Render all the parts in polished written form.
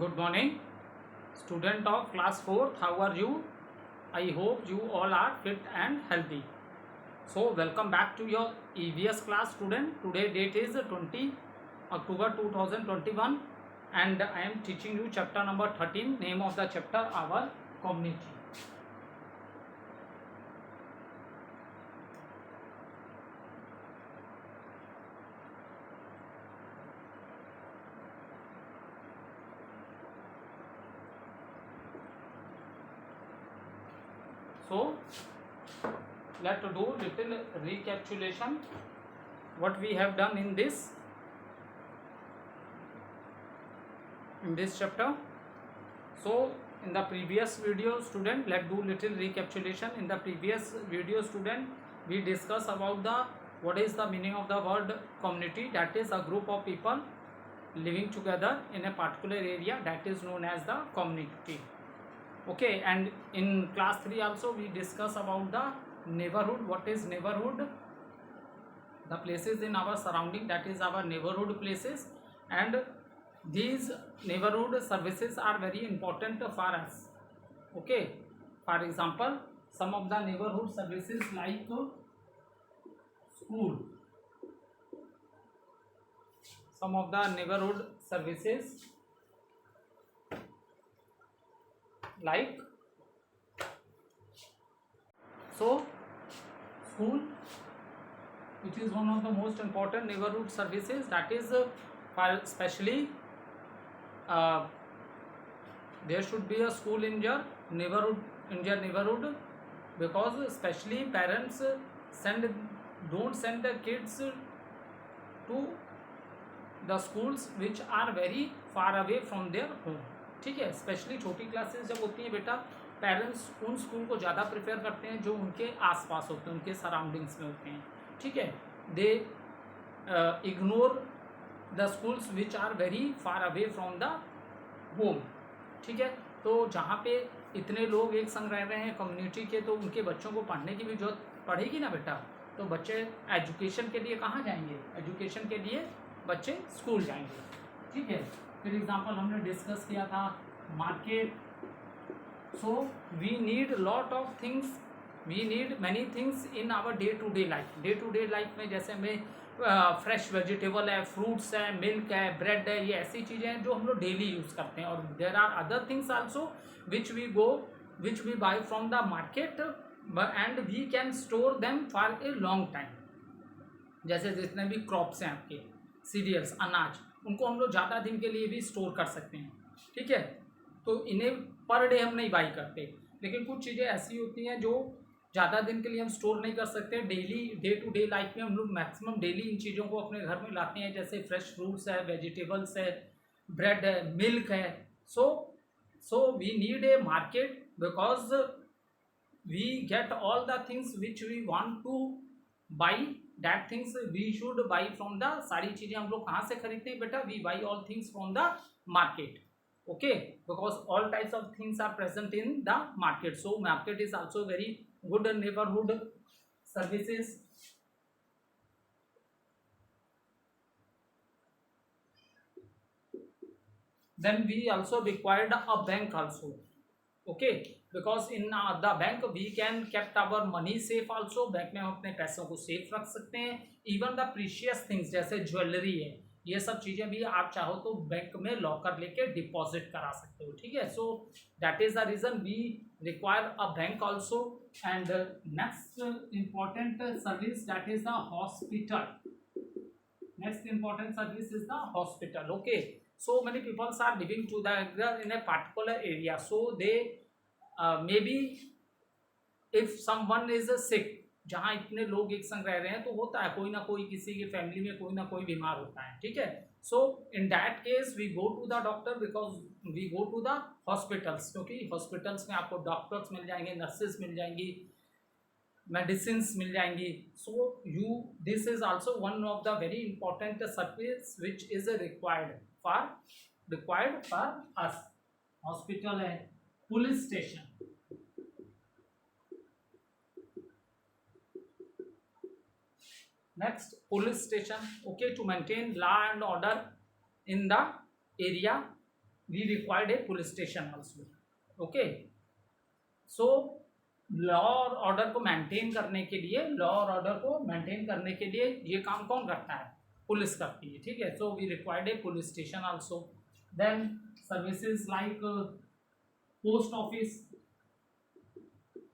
Good morning, student of class 4th. How are you? I hope you all are fit and healthy. So, welcome back to your EVS class, student. Today date is 20 October 2021 and I am teaching you chapter number 13. Name of the chapter, our community. So, let's do little recapitulation what we have done in this chapter. So in the previous video, student, let's do little recapitulation. In the previous video, student, we discuss about the what is the meaning of the word community. That is a group of people living together in a particular area, that is known as the community. Okay, and in class 3 also we discuss about the neighborhood. What is neighborhood? The places in our surrounding, that is our neighborhood places, and these neighborhood services are very important for us. Okay, for example, some of the neighborhood services like school, some of the neighborhood services like school, which is one of the most important neighborhood services. That is for especially there should be a school in your neighborhood, because especially parents don't send the kids to the schools which are very far away from their home. ठीक है, specially छोटी classes जब होती हैं बेटा, parents उन school को ज़्यादा प्रेफर करते हैं जो उनके आसपास होते हैं, उनके सराउंडिंग्स में होते हैं. ठीक है, they ignore the schools which are very far away from the home. ठीक है, तो जहाँ पे इतने लोग एक संग रह रहे हैं कम्युनिटी के, तो उनके बच्चों को पढ़ने की भी जरूरत पड़ेगी ना बेटा. तो बच्चे एजुकेशन के लिए कहाँ जाएंगे? एजुकेशन के लिए बच्चे स्कूल जाएंगे. ठीक है, फिर एग्जांपल हमने डिस्कस किया था market. So we need lot of things, we need many things in our day to day life. Day to day life में जैसे हमें फ्रेश वेजिटेबल है, फ्रूट्स है, मिल्क है, ब्रेड है, ये ऐसी चीज़ें हैं जो हम लोग डेली यूज़ करते हैं. और there are other things also which we buy from the market and we can store them for a long time. जैसे जितने भी क्रॉप्स हैं आपके, सीरियल्स, अनाज, उनको हम लोग ज़्यादा दिन के लिए भी स्टोर कर सकते हैं. ठीक है, तो इन्हें पर डे हम नहीं बाई करते, लेकिन कुछ चीज़ें ऐसी होती हैं जो ज़्यादा दिन के लिए हम स्टोर नहीं कर सकते. Daily day to day life में हम लोग मैक्सिमम डेली इन चीज़ों को अपने घर में लाते हैं, जैसे फ्रेश फ्रूट्स है, वेजिटेबल्स है, ब्रेड है, मिल्क है. So we need a market because we get all the things which we want to buy. That things we should buy from the, सारी चीज़ें हम लोग कहाँ से खरीदते हैं बेटा? We buy all things from the market. Okay, because all types of things are present in the market. So market is also very good neighborhood services. Then we also required a bank also. Okay, because in the bank we can kept our money safe also. Bank में हम अपने पैसों को safe रख सकते हैं. Even the precious things जैसे jewellery है, ये सब चीज़ें भी आप चाहो तो बैंक में लॉकर लेके डिपॉजिट करा सकते हो. ठीक है, so that is the reason we require a bank also. And next important service, that is the hospital. Next important service is the hospital. Okay, so many people are living together in a particular area, so they maybe if someone is sick, जहाँ इतने लोग एक संग रह रहे हैं तो होता है कोई ना कोई, किसी की फैमिली में कोई ना कोई बीमार होता है. ठीक है, so in that case we go to the doctor, because we go to the hospitals, क्योंकि हॉस्पिटल्स में आपको डॉक्टर्स मिल जाएंगे, नर्सेज मिल जाएंगी, मेडिसिन्स मिल जाएंगी. So this is also one of the very important service which is required for us. Hospital है, police station. Next, police station. Okay, to maintain law and order in the area. we required a police station also. Okay, so law और order को maintain करने के लिए ये काम कौन करता है? पुलिस करती है, ठीक है. So we required a police station also. Then services like post office.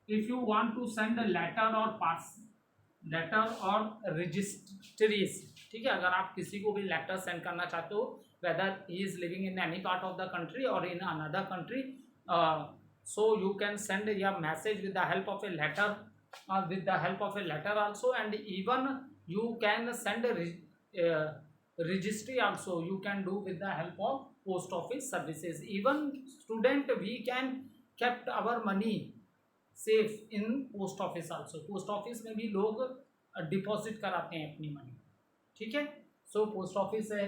If you want to send a letter और रजिस्ट्रीज, ठीक है, अगर आप किसी को भी लेटर सेंड करना चाहते हो, whether he is living in any part of the country और in another country, so you can send your message with the help of a letter also, and even you can send a registry also you can do with the help of post office services. Even student, we can kept our money safe in post office also. post office में भी लोग deposit कराते हैं अपनी money, ठीक है. So post office है,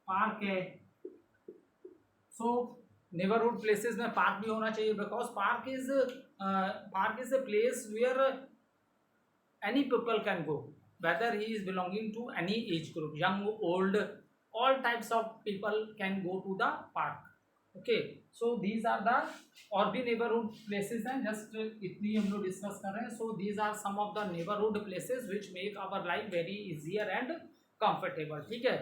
park है. सो नेबरहुड प्लेसेस में पार्क भी होना चाहिए, because park is a place where any people can go, whether he is belonging to any age group, young old, all types of people can go to the park. Okay, so these are the और भी neighbourhood places हैं, just इतनी हम लोग discuss कर रहे हैं. So these are some of the neighbourhood places which make our life very easier and comfortable, ठीक है.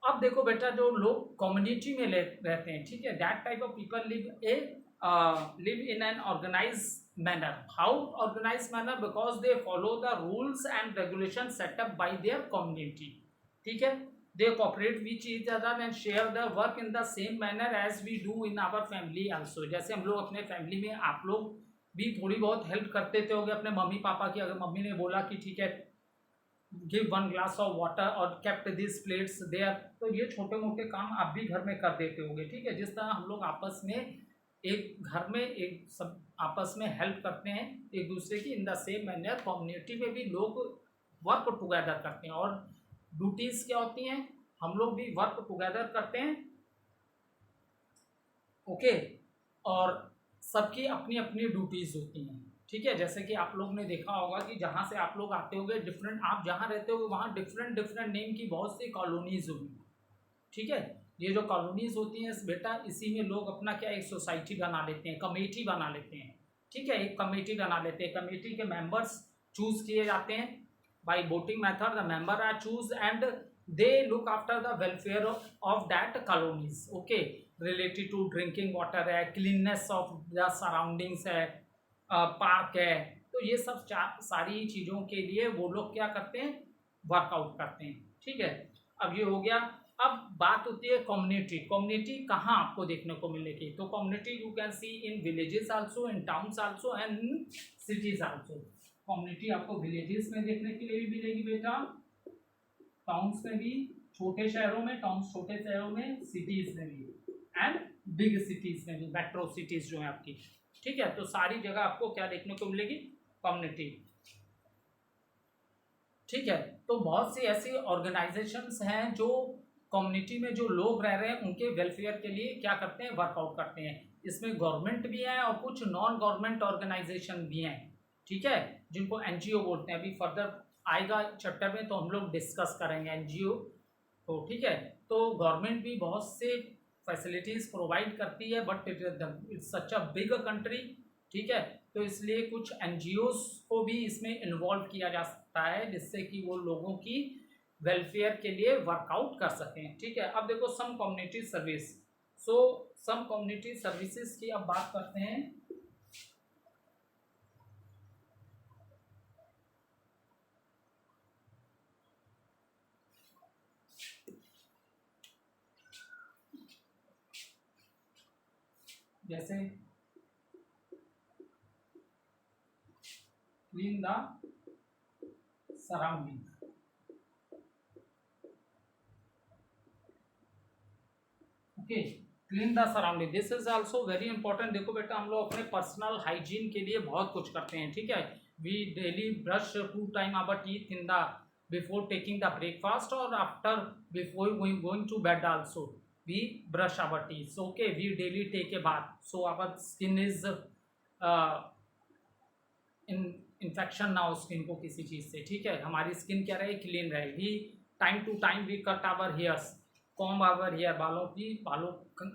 अब देखो बेटा, जो लोग कम्युनिटी में रहते हैं, ठीक है, that type of people live in an organize manner. How organize manner? Because they follow the rules and regulation setup by their community, ठीक है. They cooperate which each other and share the work in the same manner as we do in our family also. जैसे हम लोग अपने family में, आप लोग भी थोड़ी बहुत हेल्प करते थे होगे अपने मम्मी पापा की. अगर मम्मी ने बोला कि ठीक है, गिव 1 ग्लास ऑफ वाटर और केप्ट दिस प्लेट्स देयर, तो ये छोटे मोटे काम आप भी घर में कर देते होगे, ठीक है. जिस तरह हम लोग आपस में एक घर में एक सब आपस में हेल्प करते हैं एक दूसरे की, इन द सेम मैनर कम्युनिटी में भी लोग वर्क टुगेदर करते हैं. और ड्यूटीज़ क्या होती हैं? हम लोग भी वर्क टुगेदर करते हैं, ओके. और सबकी अपनी अपनी ड्यूटीज़ होती हैं, ठीक है. जैसे कि आप लोग ने देखा होगा कि जहाँ से आप लोग आते होंगे, डिफरेंट, आप जहाँ रहते हो वहाँ डिफरेंट नेम की बहुत सी कॉलोनीज़ होंगी, ठीक है. ये जो कॉलोनीज़ होती हैं बेटा, इसी में लोग अपना क्या एक सोसाइटी बना लेते हैं, कमेटी बना लेते हैं, ठीक है. एक कमेटी बना लेते हैं. कमेटी के मेंबर्स चूज किए जाते हैं by voting method. The member are choose and they look after the welfare of that colonies, okay. Related to drinking water है, क्लीननेस ऑफ द सराउंडिंग्स है, पार्क है. तो ये सब सारी चीज़ों के लिए वो लोग क्या करते हैं? वर्कआउट करते हैं, ठीक है. अब ये हो गया. अब बात होती है कम्युनिटी. कम्युनिटी कहाँ आपको देखने को मिलेगी? तो community you can see in villages also, in towns also and in cities also. Community आपको विलेजेस में देखने के लिए भी मिलेगी बेटा, टाउन्स में भी, छोटे शहरों में, टाउन्स छोटे शहरों में, सिटीज में भी, एंड बिग सिटीज में भी, मेट्रो सिटीज जो है आपकी, ठीक है. तो सारी जगह आपको क्या देखने को मिलेगी? कम्युनिटी, ठीक है. तो बहुत सी ऐसी ऑर्गेनाइजेशंस हैं जो कम्युनिटी में जो लोग रह रहे हैं उनके वेलफेयर के लिए क्या करते हैं? वर्कआउट करते हैं. इसमें गवर्नमेंट भी है और कुछ नॉन गवर्नमेंट ऑर्गेनाइजेशन भी हैं, ठीक है, जिनको एनजीओ बोलते हैं. अभी फर्दर आएगा चैप्टर में तो हम लोग डिस्कस करेंगे एनजीओ को, ठीक है. तो गवर्नमेंट भी बहुत से फैसिलिटीज़ प्रोवाइड करती है, but it's such a big country, ठीक है. तो इसलिए कुछ एनजीओस को भी इसमें इन्वॉल्व किया जा सकता है, जिससे कि वो लोगों की वेलफेयर के लिए वर्कआउट कर सकें, ठीक है. अब देखो सम कम्युनिटी सर्विस. सो सम कम्युनिटी सर्विसेज की अब बात करते हैं. जैसे clean the surrounding, okay. Clean the surrounding, this is also very important. देखो बेटा, हम लोग अपने पर्सनल हाइजीन के लिए बहुत कुछ करते हैं, ठीक है. We daily brush 2 time our teeth in the before taking the breakfast और after before going to bed also we brush our teeth, okay. We daily take a bath, so our skin is in infection ना हो skin को किसी चीज़ से, ठीक है. हमारी skin क्या रहे? क्लीन रहे. We time to time we cut our hairs, comb our hair, बालों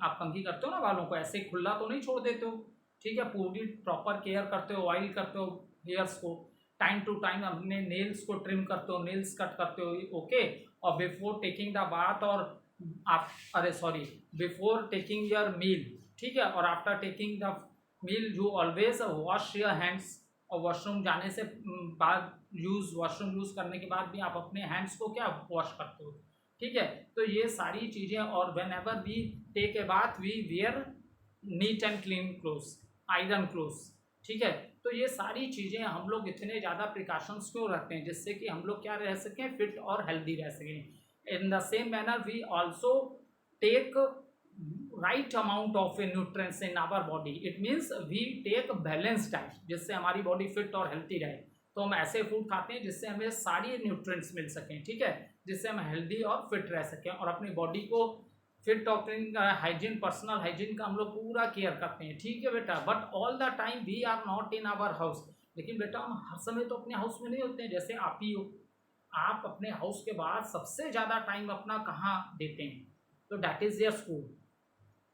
आप कंघी करते हो ना, बालों को ऐसे खुला तो नहीं छोड़ देते हो, ठीक है, पूरी प्रॉपर केयर करते हो, ऑयल करते हो हेयर्स को, टाइम टू टाइम अपने नेल्स को ट्रिम करते हो, नेल्स कट करते हो, ओके। और बिफोर टेकिंग द बाथ, और आप बिफोर टेकिंग योर मील, ठीक है, और after taking the meal you always wash your hands, और वॉशरूम जाने से बाद वॉशरूम यूज करने के बाद भी आप अपने हैंड्स को क्या वॉश करते हो, ठीक है। तो ये सारी चीजें, और whenever we take a bath we wear neat and clean clothes, iron clothes, ठीक है। तो ये सारी चीजें हम लोग इतने ज्यादा प्रिकॉशंस क्यों रखते हैं, जिससे कि हम लोग क्या रह सकें, फिट और हेल्दी रह सकें। In the same manner we also take right amount of nutrients in our body, it means we take balanced diet, जिससे हमारी बॉडी फिट और हेल्थी रहे। तो हम ऐसे फूड खाते हैं जिससे हमें सारी न्यूट्रिएंट्स मिल सकें, ठीक है, जिससे हम हेल्दी और फिट रह सकें, और अपनी बॉडी को फिट और हाइजीन, पर्सनल हाइजीन का हम लोग पूरा केयर करते हैं, ठीक है बेटा। But all the time we are not in our house, लेकिन बेटा हम हर समय तो अपने हाउस में नहीं होते हैं, जैसे आप ही हो, आप अपने हाउस के बाद सबसे ज़्यादा टाइम अपना कहाँ देते हैं, तो that is your school.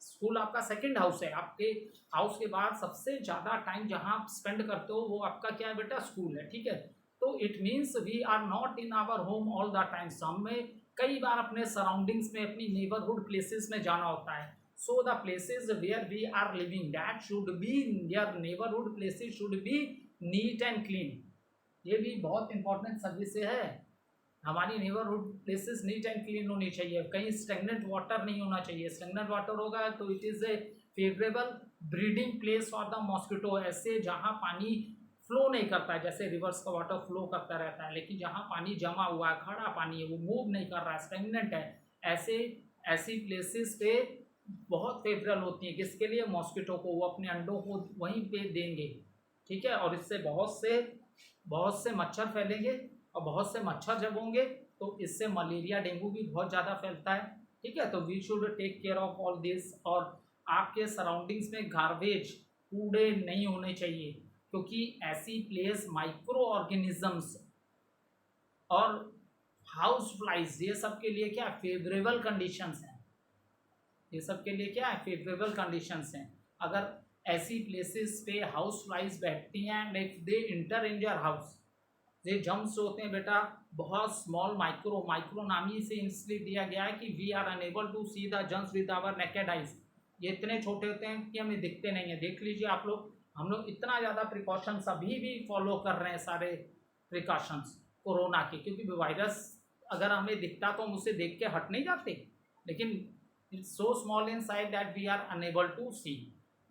School आपका सेकंड हाउस है, आपके हाउस के बाद सबसे ज़्यादा टाइम जहाँ आप स्पेंड करते हो वो आपका क्या है बेटा, स्कूल है, ठीक है। तो it means we are not in our home all the time, हमें कई बार अपने सराउंडिंग्स में, अपनी नेबरहुड प्लेसेस में जाना होता है। So the places where we are living, that should be, your neighbourhood places should be neat and clean. ये भी बहुत इंपॉर्टेंट सर्विस है, हमारी neighbourhood places neat and clean होनी चाहिए, कहीं स्टेगनेंट वाटर नहीं होना चाहिए, स्टेगनेंट वाटर होगा तो it is a favourable breeding place for the mosquito, ऐसे जहाँ पानी फ्लो नहीं करता है, जैसे रिवर्स का वाटर फ्लो करता रहता है, लेकिन जहाँ पानी जमा हुआ है, खड़ा पानी है, वो मूव नहीं कर रहा है, स्टेगनेंट है, ऐसी प्लेसेस पे बहुत फेवरेबल होती हैं, किसके लिए, मॉस्किटो को, वो अपने अंडों को वहीं पे देंगे, ठीक है, और इससे बहुत से मच्छर फैलेंगे, और बहुत से मच्छर जब होंगे तो इससे मलेरिया, डेंगू भी बहुत ज़्यादा फैलता है, ठीक है। तो we should take care of all this. और आपके सराउंडिंग्स में गार्बेज, कूड़े नहीं होने चाहिए, क्योंकि ऐसी प्लेस माइक्रो ऑर्गेनिजम्स और हाउस फ्लाइज, ये सब के लिए क्या फेवरेबल कंडीशंस हैं, ये सब के लिए क्या है, फेवरेबल कंडीशंस हैं। अगर ऐसी प्लेसेस पे हाउस फ्लाइज बैठती हैं and if they inter in your house, ये जम्स होते हैं बेटा, बहुत स्मॉल, माइक्रो नाम ही से इसलिए दिया गया है कि we are unable to see the germs with our naked eyes, ये इतने छोटे होते हैं कि हमें दिखते नहीं है। देख लीजिए आप लोग, हम लोग इतना ज़्यादा प्रिकॉशंस अभी भी फॉलो कर रहे हैं, सारे प्रिकॉशंस कोरोना के, क्योंकि वायरस अगर हमें दिखता तो हम उसे देख के हट नहीं जाते, लेकिन it's so small in size that we are unable to see.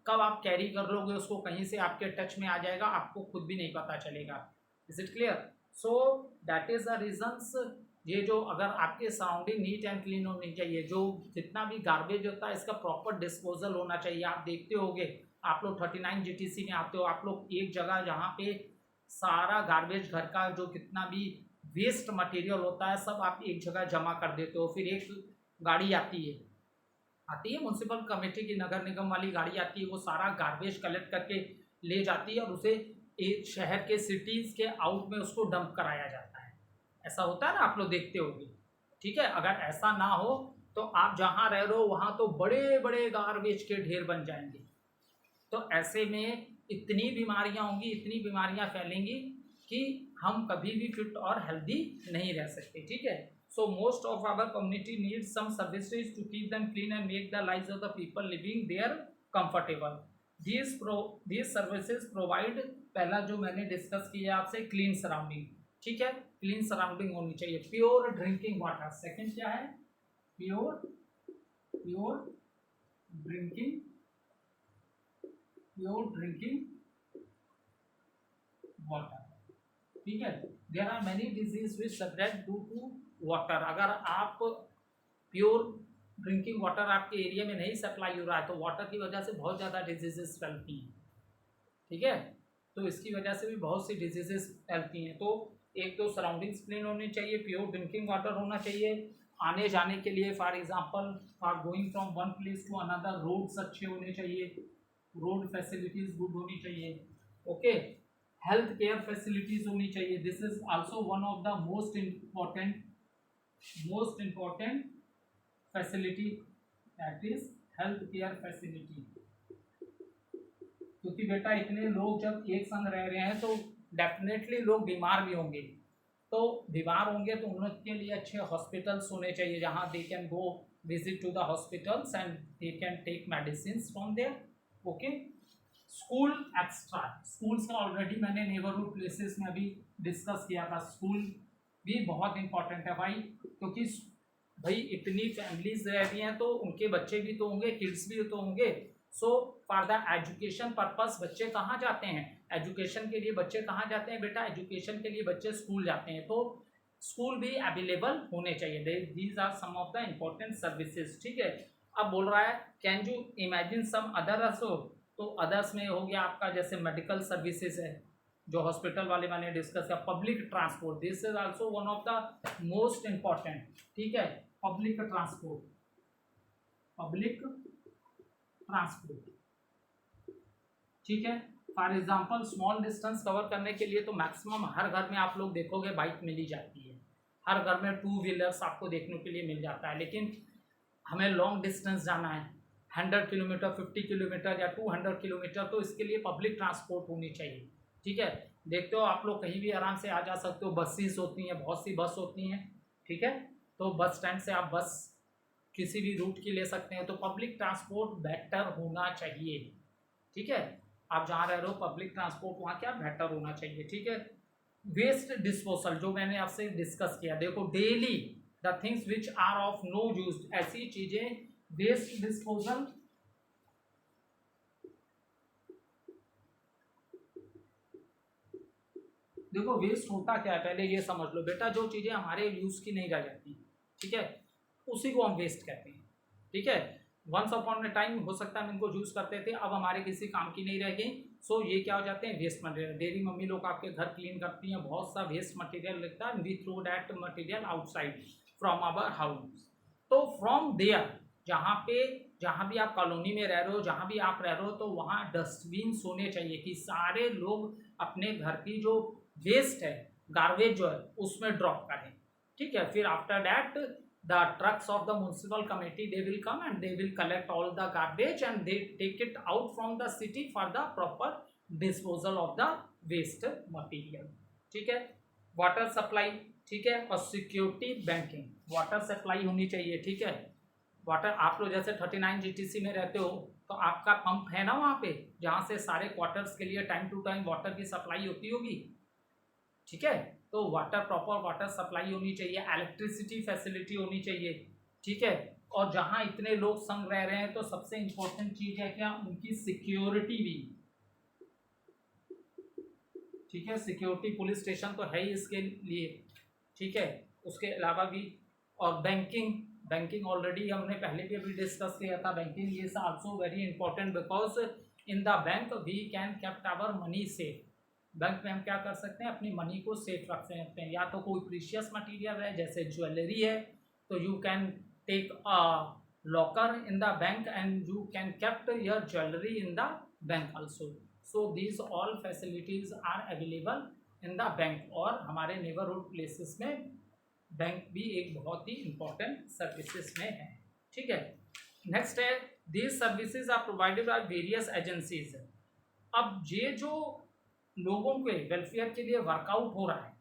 कब आप कैरी कर लोगे उसको, कहीं से आपके टच में आ जाएगा, आपको खुद भी नहीं पता चलेगा। Is it clear? So that is the reasons. ये जो, अगर आपके सराउंडिंग नीट एंड क्लीन होनी चाहिए, जो जितना भी गार्बेज होता है इसका प्रॉपर डिस्पोजल होना चाहिए। आप देखते होगे, आप लोग 39 GTC में आते हो, आप लोग एक जगह जहाँ पे सारा गार्बेज, घर का जो कितना भी वेस्ट मटेरियल होता है सब आप एक जगह जमा कर देते हो, फिर एक गाड़ी आती है म्यूनसिपल कमेटी की, नगर निगम वाली गाड़ी आती है, वो सारा गार्बेज कलेक्ट करके ले जाती है और उसे एक शहर के, सिटीज़ के आउट में उसको डंप कराया जाता है। ऐसा होता है ना, आप लोग देखते होंगे, ठीक है। अगर ऐसा ना हो तो आप जहाँ रह रहे हो वहाँ तो बड़े बड़े गार्बेज के ढेर बन जाएंगे, तो ऐसे में इतनी बीमारियाँ होंगी, इतनी बीमारियाँ फैलेंगी कि हम कभी भी फिट और हेल्दी नहीं रह सकते, ठीक है। So most of our community needs some services to keep them clean and make the lives of the people living there comfortable. These services provide, पहला जो मैंने डिस्कस किया आपसे, क्लीन सराउंडिंग, ठीक है, क्लीन सराउंडिंग होनी चाहिए, प्योर ड्रिंकिंग वाटर। सेकंड क्या है, प्योर ड्रिंकिंग वाटर, ठीक है। There are many diseases which spread due to water. अगर आप प्योर ड्रिंकिंग वाटर आपके एरिया में नहीं सप्लाई हो रहा है तो वाटर की वजह से बहुत ज़्यादा डिजीजेस फैलती हैं, ठीक है। तो इसकी वजह से भी बहुत सी डिजीजेस फैलती हैं। तो एक तो सराउंडिंग्स क्लीन होनी चाहिए, प्योर ड्रिंकिंग वाटर होना चाहिए, आने जाने के लिए for example for going from one place to another, roads अच्छे होने चाहिए, रोड फैसिलिटीज़ गुड होनी चाहिए, ओके। हेल्थ केयर फैसिलिटीज़ होनी चाहिए, this is also one of the most important facility, that is health care facility. क्योंकि बेटा इतने लोग जब एक संग रह रहे हैं तो डेफिनेटली लोग बीमार भी होंगे, तो बीमार होंगे तो उनके लिए अच्छे हॉस्पिटल्स होने चाहिए जहाँ they can go visit to the hospitals and they can take medicine from there. Okay, school extra, schools का ऑलरेडी मैंने नेबरहुड प्लेसेस में अभी डिस्कस किया था। स्कूल भी बहुत इंपॉर्टेंट है भाई, क्योंकि भाई इतनी फैमिलीज रह रही हैं तो उनके बच्चे भी तो होंगे, किड्स भी तो होंगे। So for the education purpose बच्चे कहाँ जाते हैं, एजुकेशन के लिए बच्चे कहाँ जाते हैं बेटा, एजुकेशन के लिए बच्चे स्कूल जाते हैं, तो स्कूल भी अवेलेबल होने चाहिए। These are some of the important services. ठीक है, अब बोल रहा है can you imagine some other also, तो अदर्स में हो गया आपका जैसे मेडिकल सर्विसेज है, जो हॉस्पिटल वाले मैंने डिस्कस किया। Public transport, this is also one of the most important. ठीक है, पब्लिक ट्रांसपोर्ट, पब्लिक ट्रांसपोर्ट। ठीक है, for example small distance cover करने के लिए तो मैक्सिमम हर घर में आप लोग देखोगे बाइक मिल ही जाती है, हर घर में टू व्हीलर्स आपको देखने के लिए मिल जाता है। लेकिन हमें लॉन्ग डिस्टेंस जाना है 100 किलोमीटर, 50 किलोमीटर या 200 किलोमीटर, तो इसके लिए पब्लिक ट्रांसपोर्ट होनी चाहिए। ठीक है, देखते हो आप लोग कहीं भी आराम से आ जा सकते हो, बसेस होती हैं, बहुत सी बस होती हैं। ठीक है, तो बस स्टैंड से आप बस किसी भी रूट की ले सकते हैं, तो पब्लिक ट्रांसपोर्ट बेटर होना चाहिए। ठीक है, आप जहाँ रह रहे हो पब्लिक ट्रांसपोर्ट वहाँ क्या बेटर होना चाहिए। ठीक है, वेस्ट डिस्पोजल जो मैंने आपसे डिस्कस किया, देखो daily the things which are of no use, ऐसी चीजें वेस्ट डिस्पोजल, देखो वेस्ट होता क्या है पहले ये समझ लो बेटा, जो चीजें हमारे यूज की नहीं रह जाती, ठीक है, उसी को हम वेस्ट कहते हैं। ठीक है, वंस अपॉन ए टाइम हो सकता है हम इनको यूज करते थे, अब हमारे किसी काम की नहीं रह गई, सो ये क्या हो जाते हैं वेस्ट मटेरियल। डेली मम्मी लोग आपके घर क्लीन करती हैं, बहुत सा वेस्ट मटेरियल लगता है, we throw that material outside from our house. तो फ्रॉम देयर, जहाँ भी आप कॉलोनी में रह रहे हो, जहाँ भी आप रह रहे हो, तो वहाँ डस्टबिन होने चाहिए कि सारे लोग अपने घर की जो वेस्ट है, गार्बेज जो है, उसमें ड्रॉप करें। ठीक है, फिर after that the trucks of the municipal committee, they will come and they will collect all the garbage and they take it out from the city for the proper disposal of the waste material. ठीक है, water supply, ठीक है, और security banking, water supply होनी चाहिए। ठीक है, water आप लोग जैसे 39 GTC में रहते हो तो आपका पंप है ना वहाँ पे, जहाँ से सारे क्वार्टर्स के लिए टाइम टू टाइम वाटर की सप्लाई होती होगी। ठीक है, तो वाटर, प्रॉपर वाटर सप्लाई होनी चाहिए, इलेक्ट्रिसिटी फैसिलिटी होनी चाहिए। ठीक है, और जहाँ इतने लोग संग रह रहे हैं तो सबसे इंपॉर्टेंट चीज है क्या, उनकी सिक्योरिटी भी। ठीक है, सिक्योरिटी, पुलिस स्टेशन तो है ही इसके लिए। ठीक है, उसके अलावा भी, और बैंकिंग, बैंकिंग ऑलरेडी हमने पहले भी अभी डिस्कस किया था। Banking is also very important because in the bank we can kept our money safe. Bank में हम क्या कर सकते हैं, अपनी मनी को सेफ रख सकते हैं। या तो कोई प्रीशियस मटेरियल है जैसे ज्वेलरी है, तो you can take a locker in the bank and you can kept your jewellery in the bank also. So these all facilities are available in the bank, और हमारे नेबरहुड प्लेसेस में bank भी एक बहुत ही important services में है। ठीक है, नेक्स्ट है these services are provided by various agencies. अब ये जो लोगों के वेलफेयर के लिए वर्कआउट हो रहा है,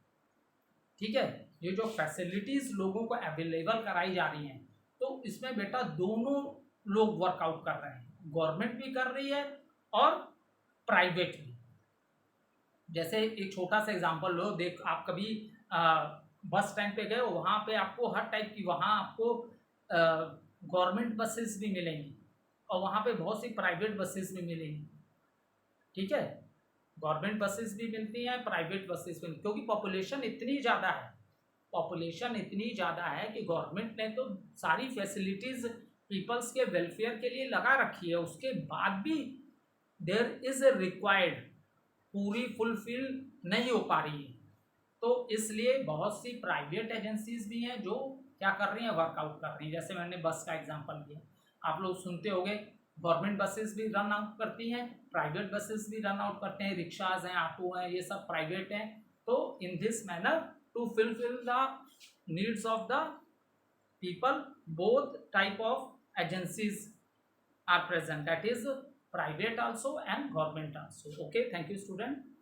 ठीक है, ये जो फैसिलिटीज लोगों को अवेलेबल कराई जा रही हैं, तो इसमें बेटा दोनों लोग वर्कआउट कर रहे हैं, गवर्नमेंट भी कर रही है और प्राइवेट भी। जैसे एक छोटा सा एग्जांपल लो, देख आप कभी बस स्टैंड पे गए हो, वहाँ पे आपको हर टाइप की, वहाँ आपको गवर्नमेंट बसेस भी मिलेंगी और वहाँ पे बहुत सी प्राइवेट बसेस भी मिलेंगी। ठीक है, गवर्नमेंट बसेस भी मिलती हैं, प्राइवेट बसेस भी, क्योंकि पॉपुलेशन इतनी ज़्यादा है, पॉपुलेशन इतनी ज़्यादा है कि गवर्नमेंट ने तो सारी फैसिलिटीज़ पीपल्स के वेलफेयर के लिए लगा रखी है, उसके बाद भी देयर इज़ रिक्वायर्ड, पूरी फुलफिल नहीं हो पा रही है। तो इसलिए बहुत सी प्राइवेट एजेंसीज भी हैं जो क्या कर रही हैं, वर्कआउट कर रही हैं। जैसे मैंने बस का एग्जांपल दिया, आप लोग सुनते होंगे गवर्नमेंट बसेस भी रन आउट करती हैं, प्राइवेट बसेस भी रन आउट करते हैं, रिक्शाज हैं, ऑटो हैं, ये सब प्राइवेट हैं। तो in this manner to fulfil the needs of the people both type of agencies are present, that is private also and government also. Okay, thank you student.